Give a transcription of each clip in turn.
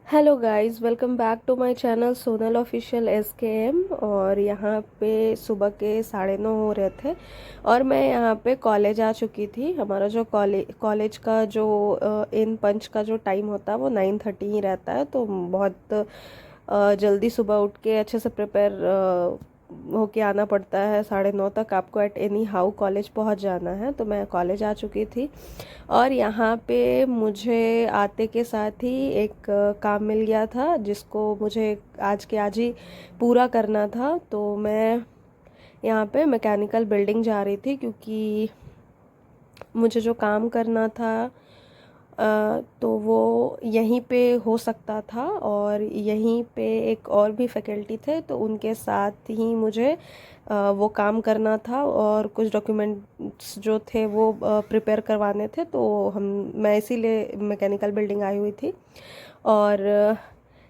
Hello guys, welcome back to my channel Sonal official SKM। और यहाँ पे सुबह के 9:30 हो रहे थे और मैं यहाँ पे कॉलेज आ चुकी थी। हमारा जो कॉलेज का जो इन पंच का जो टाइम होता है वो 9:30 ही रहता है, तो बहुत जल्दी सुबह उठ के अच्छे से प्रिपेयर होके आना पड़ता है। 9:30 तक आपको एट एनी हाउ कॉलेज पहुँच जाना है। तो मैं कॉलेज आ चुकी थी और यहाँ पे मुझे आते के साथ ही एक काम मिल गया था जिसको मुझे आज के आज ही पूरा करना था। तो मैं यहाँ पे मैकेनिकल बिल्डिंग जा रही थी क्योंकि मुझे जो काम करना था तो वो यहीं पे हो सकता था और यहीं पे एक और भी फैकल्टी थे, तो उनके साथ ही मुझे वो काम करना था और कुछ डॉक्यूमेंट्स जो थे वो प्रिपेयर करवाने थे। तो मैं इसीलिए मैकेनिकल बिल्डिंग आई हुई थी। और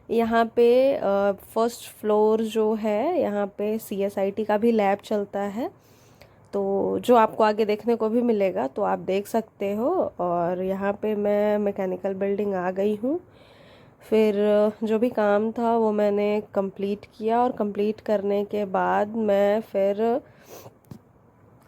यहाँ पे फर्स्ट फ्लोर जो है यहाँ पे CSIT का भी लैब चलता है, तो जो आपको आगे देखने को भी मिलेगा, तो आप देख सकते हो। और यहाँ पे मैं मैकेनिकल बिल्डिंग आ गई हूँ। फिर जो भी काम था वो मैंने कंप्लीट किया और कंप्लीट करने के बाद मैं फिर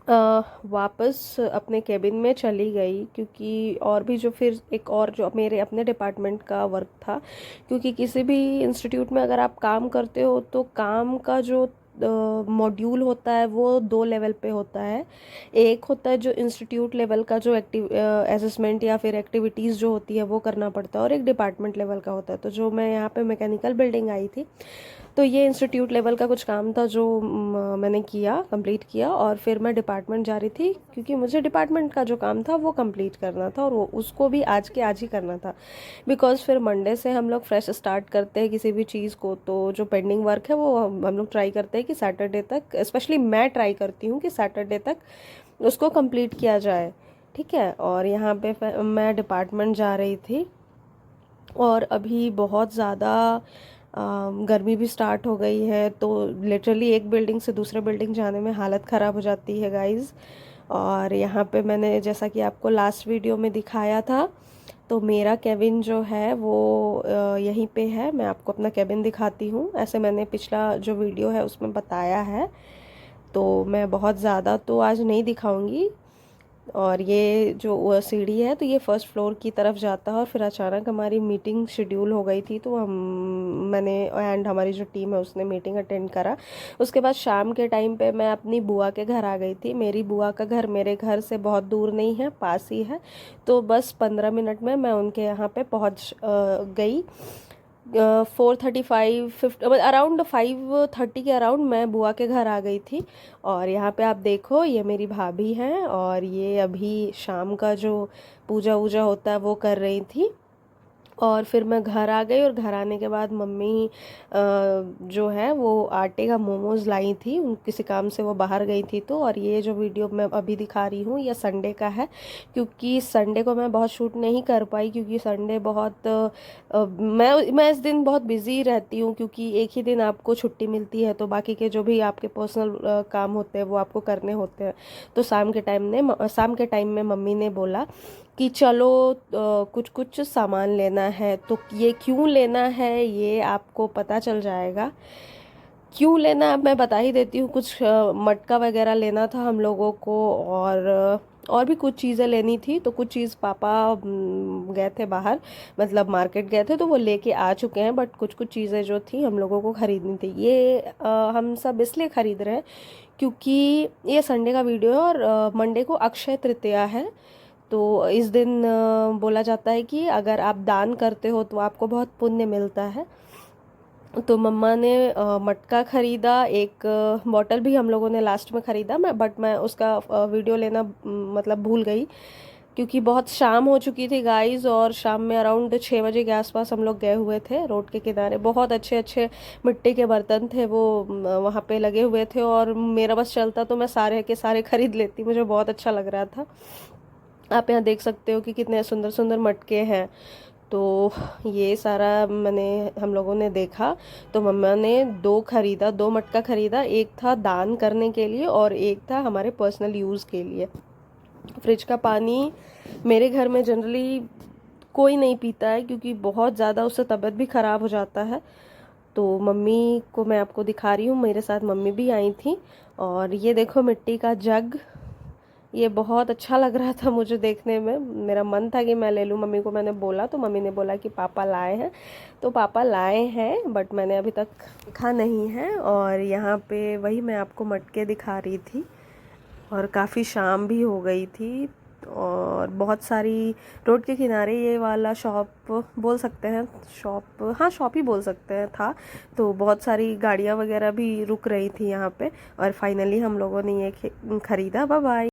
वापस अपने केबिन में चली गई, क्योंकि और भी जो फिर एक और जो मेरे अपने डिपार्टमेंट का वर्क था। क्योंकि किसी भी इंस्टीट्यूट में अगर आप काम करते हो तो काम का जो मॉड्यूल होता है वो 2 लेवल पे होता है। एक होता है जो इंस्टीट्यूट लेवल का जो असेसमेंट या फिर एक्टिविटीज़ जो होती है वो करना पड़ता है, और एक डिपार्टमेंट लेवल का होता है। तो जो मैं यहाँ पे मैकेनिकल बिल्डिंग आई थी तो ये इंस्टीट्यूट लेवल का कुछ काम था जो मैंने किया, कंप्लीट किया। और फिर मैं डिपार्टमेंट जा रही थी क्योंकि मुझे डिपार्टमेंट का जो काम था वो कंप्लीट करना था और वो उसको भी आज के आज ही करना था। बिकॉज़ फिर मंडे से हम लोग फ्रेश स्टार्ट करते हैं किसी भी चीज़ को, तो जो पेंडिंग वर्क है वो हम लोग ट्राई करते हैं कि सैटरडे तक, स्पेशली मैं ट्राई करती हूँ कि सैटरडे तक उसको कंप्लीट किया जाए। ठीक है। और यहाँ पे मैं डिपार्टमेंट जा रही थी और अभी बहुत ज़्यादा गर्मी भी स्टार्ट हो गई है, तो लिटरली एक बिल्डिंग से दूसरे बिल्डिंग जाने में हालत ख़राब हो जाती है गाइस। और यहाँ पे मैंने जैसा कि आपको लास्ट वीडियो में दिखाया था, तो मेरा केबिन जो है वो यहीं पे है। मैं आपको अपना केबिन दिखाती हूँ। ऐसे मैंने पिछला जो वीडियो है उसमें बताया है, तो मैं बहुत ज़्यादा तो आज नहीं दिखाऊंगी। और ये जो सीढ़ी है तो ये फर्स्ट फ्लोर की तरफ जाता है। और फिर अचानक हमारी मीटिंग शेड्यूल हो गई थी, तो मैंने एंड हमारी जो टीम है उसने मीटिंग अटेंड करा। उसके बाद शाम के टाइम पे मैं अपनी बुआ के घर आ गई थी। मेरी बुआ का घर मेरे घर से बहुत दूर नहीं है, पास ही है। तो बस 15 मिनट में मैं उनके यहाँ पे पहुँच गई। 4:35 अराउंड 5:30 के अराउंड मैं बुआ के घर आ गई थी। और यहाँ पे आप देखो, ये मेरी भाभी हैं और ये अभी शाम का जो पूजा वूजा होता है वो कर रही थी। और फिर मैं घर आ गई और घर आने के बाद मम्मी जो है वो आटे का मोमोज़ लाई थी। उन किसी काम से वो बाहर गई थी। तो और ये जो वीडियो मैं अभी दिखा रही हूँ ये संडे का है, क्योंकि संडे को मैं बहुत शूट नहीं कर पाई, क्योंकि संडे बहुत मैं इस दिन बहुत बिज़ी रहती हूँ, क्योंकि एक ही दिन आपको छुट्टी मिलती है, तो बाकी के जो भी आपके पर्सनल काम होते हैं वो आपको करने होते हैं। तो शाम के टाइम में मम्मी ने बोला कि चलो कुछ कुछ सामान लेना है। तो ये क्यों लेना है ये आपको पता चल जाएगा। क्यों लेना है अब मैं बता ही देती हूँ। कुछ मटका वगैरह लेना था हम लोगों को, और भी कुछ चीज़ें लेनी थी। तो कुछ चीज़ पापा गए थे बाहर, मतलब मार्केट गए थे, तो वो लेके आ चुके हैं। बट कुछ कुछ चीज़ें जो थी हम लोगों को ख़रीदनी थी। ये हम सब इसलिए ख़रीद रहे हैं क्योंकि ये संडे का वीडियो है और मंडे को अक्षय तृतीया है। तो इस दिन बोला जाता है कि अगर आप दान करते हो तो आपको बहुत पुण्य मिलता है। तो मम्मा ने मटका ख़रीदा, एक बॉटल भी हम लोगों ने लास्ट में ख़रीदा। मैं उसका वीडियो लेना मतलब भूल गई, क्योंकि बहुत शाम हो चुकी थी गाइस। और शाम में अराउंड 6 बजे के आसपास हम लोग गए हुए थे। रोड के किनारे बहुत अच्छे अच्छे मिट्टी के बर्तन थे वो वहाँ पे लगे हुए थे, और मेरा बस चलता तो मैं सारे के सारे ख़रीद लेती, मुझे बहुत अच्छा लग रहा था। आप यहाँ देख सकते हो कि कितने सुंदर सुंदर मटके हैं। तो ये सारा हम लोगों ने देखा। तो मम्मा ने दो मटका ख़रीदा। एक था दान करने के लिए और एक था हमारे पर्सनल यूज़ के लिए। फ्रिज का पानी मेरे घर में जनरली कोई नहीं पीता है क्योंकि बहुत ज़्यादा उससे तबीयत भी ख़राब हो जाता है। तो मम्मी को मैं आपको दिखा रही हूँ, मेरे साथ मम्मी भी आई थी। और ये देखो मिट्टी का जग, ये बहुत अच्छा लग रहा था मुझे देखने में, मेरा मन था कि मैं ले लूँ। मम्मी को मैंने बोला तो मम्मी ने बोला कि पापा लाए हैं, तो पापा लाए हैं बट मैंने अभी तक देखा नहीं है। और यहाँ पे वही मैं आपको मटके दिखा रही थी, और काफ़ी शाम भी हो गई थी। और बहुत सारी रोड के किनारे ये वाला शॉप बोल सकते हैं, शॉप, हाँ शॉप ही बोल सकते हैं था। तो बहुत सारी गाड़ियाँ वगैरह भी रुक रही थी यहाँ पे। और फाइनली हम लोगों ने ये खरीदा। Bye bye.